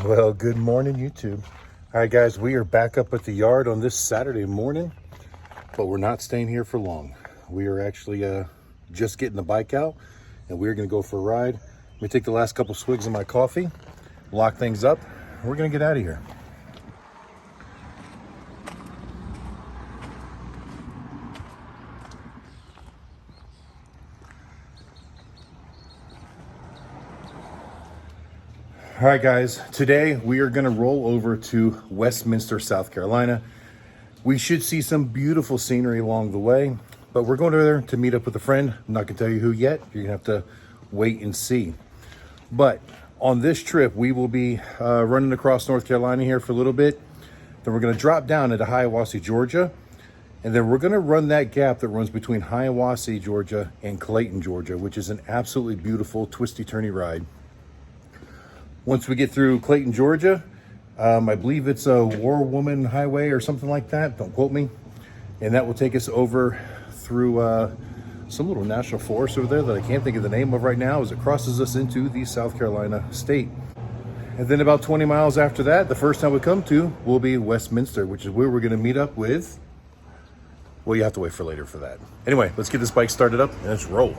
Well, good morning, YouTube. All right, guys, we are back up at the yard on this Saturday morning, but we're not staying here for long. We are actually just getting the bike out, and we're going to go for a ride. Let me take the last couple swigs of my coffee, lock things up, and we're going to get out of here. All right, guys, today we are going to roll over to Westminster, South Carolina. We should see some beautiful scenery along the way, but we're going over there to meet up with a friend. I'm not going to tell you who yet. You're going to have to wait and see. But on this trip, we will be running across North Carolina here for a little bit. Then we're going to drop down into Hiawassee, Georgia. And then we're going to run that gap that runs between Hiawassee, Georgia and Clayton, Georgia, which is an absolutely beautiful twisty-turny ride. Once we get through Clayton, Georgia, I believe it's a War Woman Highway or something like that. Don't quote me. And that will take us over through some little national forest over there that I can't think of the name of right now as it crosses us into the South Carolina state. And then about 20 miles after that, the first town we come to will be Westminster, which is where we're going to meet up with. Well, you have to wait for later for that. Anyway, let's get this bike started up and let's roll.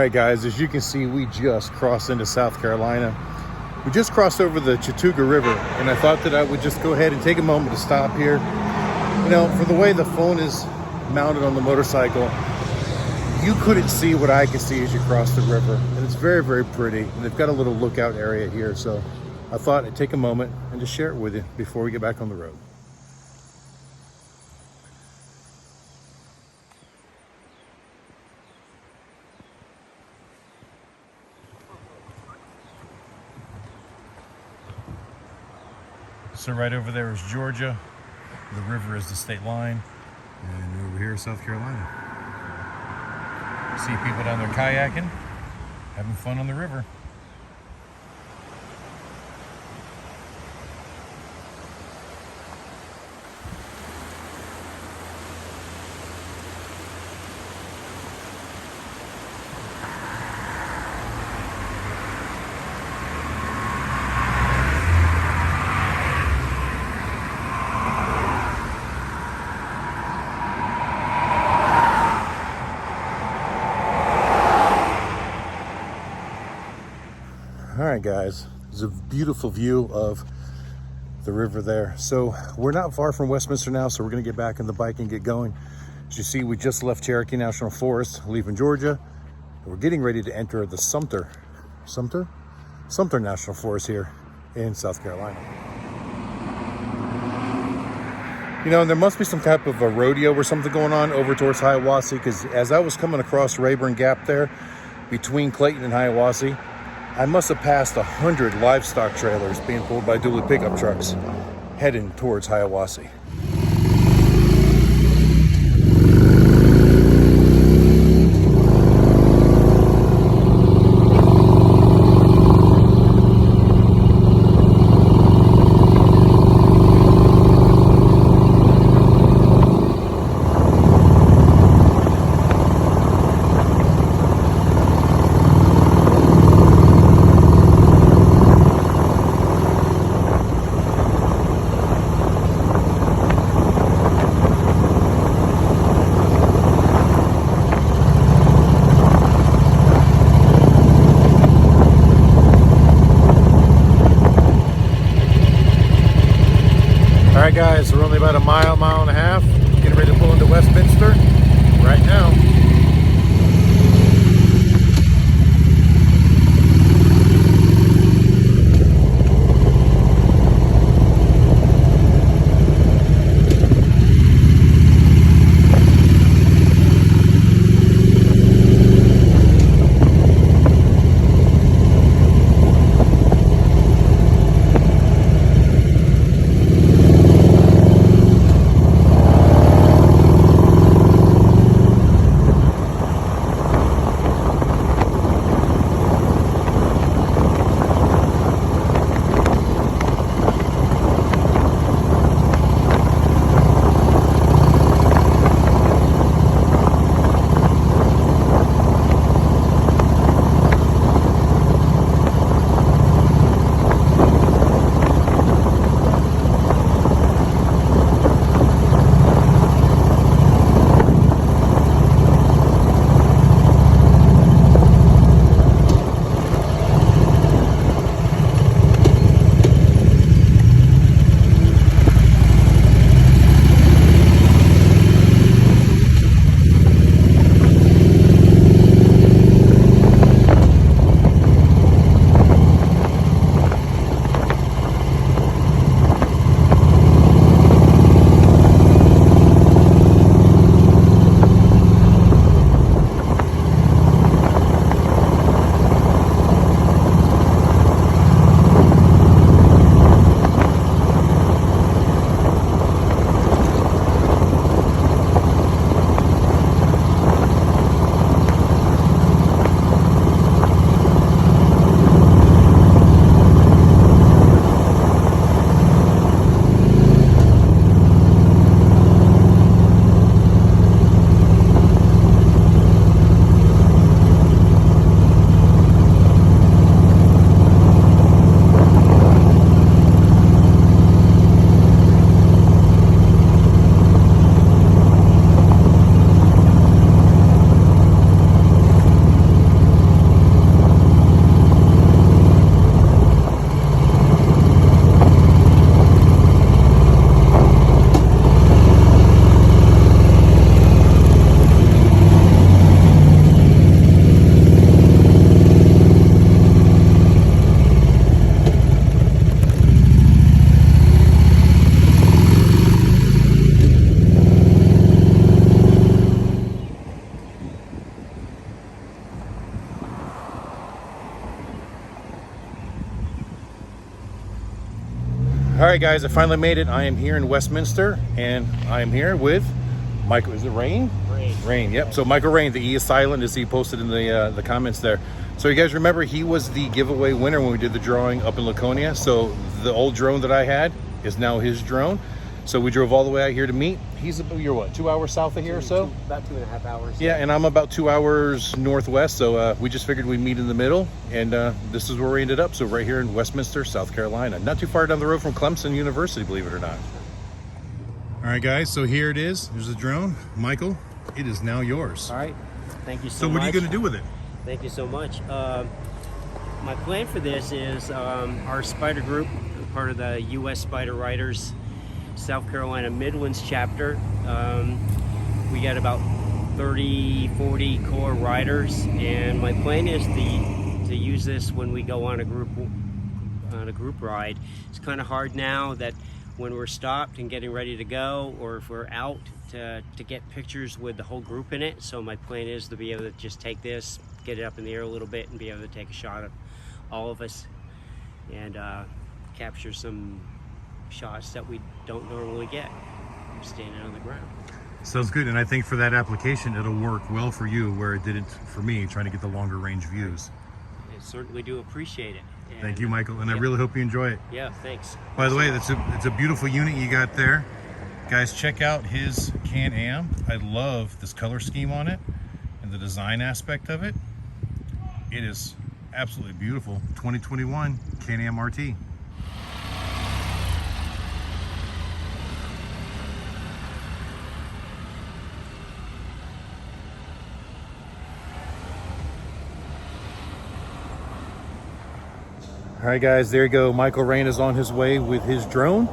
right, guys, as you can see, we just crossed into South Carolina. We just crossed over the Chattooga River, and I thought that I would just go ahead and take a moment to stop here. You know, for the way the phone is mounted on the motorcycle, you couldn't see what I could see as you cross the river. And it's very, very pretty. And they've got a little lookout area here. So I thought I'd take a moment and just share it with you before we get back on the road. So right over there is Georgia. The river is the state line. And over here is South Carolina. See people down there kayaking, having fun on the river. All right, guys, there's a beautiful view of the river there. So we're not far from Westminster now, so we're gonna get back on the bike and get going. As you see, we just left Cherokee National Forest, leaving Georgia. And we're getting ready to enter the Sumter National Forest here in South Carolina. You know, and there must be some type of a rodeo or something going on over towards Hiawassee, because as I was coming across Rayburn Gap there, between Clayton and Hiawassee, I must have passed 100 livestock trailers being pulled by dually pickup trucks heading towards Hiawassee. All right, guys, we're only about a mile and a half, getting ready to pull into Westminster right now. All right, guys, I finally made it. I am here in Westminster, and I am here with Michael. Is it Raine? Raine, yep. So Michael Raine, the E is silent, as he posted in the comments there. So you guys remember he was the giveaway winner when we did the drawing up in Laconia. So the old drone that I had is now his drone. So we drove all the way out here to meet. He's, you're what, 2 hours south of here or so? About 2.5 hours. Yeah, and I'm about 2 hours northwest. So we just figured we'd meet in the middle. And this is where we ended up. So right here in Westminster, South Carolina. Not too far down the road from Clemson University, believe it or not. All right, guys, so here it is. There's the drone. Michael, it is now yours. All right. Thank you so much. So what are you going to do with it? Thank you so much. My plan for this is our spider group, part of the U.S. Spider Writers South Carolina Midlands chapter. We got about 30-40 core riders, and my plan is to use this when we go on a group ride. It's kind of hard now that when we're stopped and getting ready to go, or if we're out, to get pictures with the whole group in it. So my plan is to be able to just take this, get it up in the air a little bit, and be able to take a shot of all of us and capture some shots that we don't normally get standing on the ground. Sounds good. And I think for that application, it'll work well for you where it didn't for me, trying to get the longer range views. I certainly do appreciate it. And thank you, Michael. And I really hope you enjoy it. Yeah, thanks. By the way, it's a beautiful unit you got there. Guys, check out his Can-Am. I love this color scheme on it and the design aspect of it. It is absolutely beautiful. 2021 Can-Am RT. All right, guys, there you go. Michael Raine is on his way with his drone,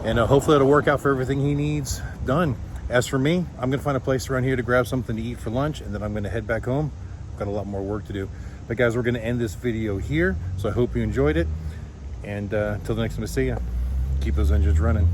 and hopefully it'll work out for everything he needs done. As for me, I'm gonna find a place around here to grab something to eat for lunch, and then I'm gonna head back home. I've got a lot more work to do. But guys, we're gonna end this video here, so I hope you enjoyed it. And until the next time I see you, keep those engines running.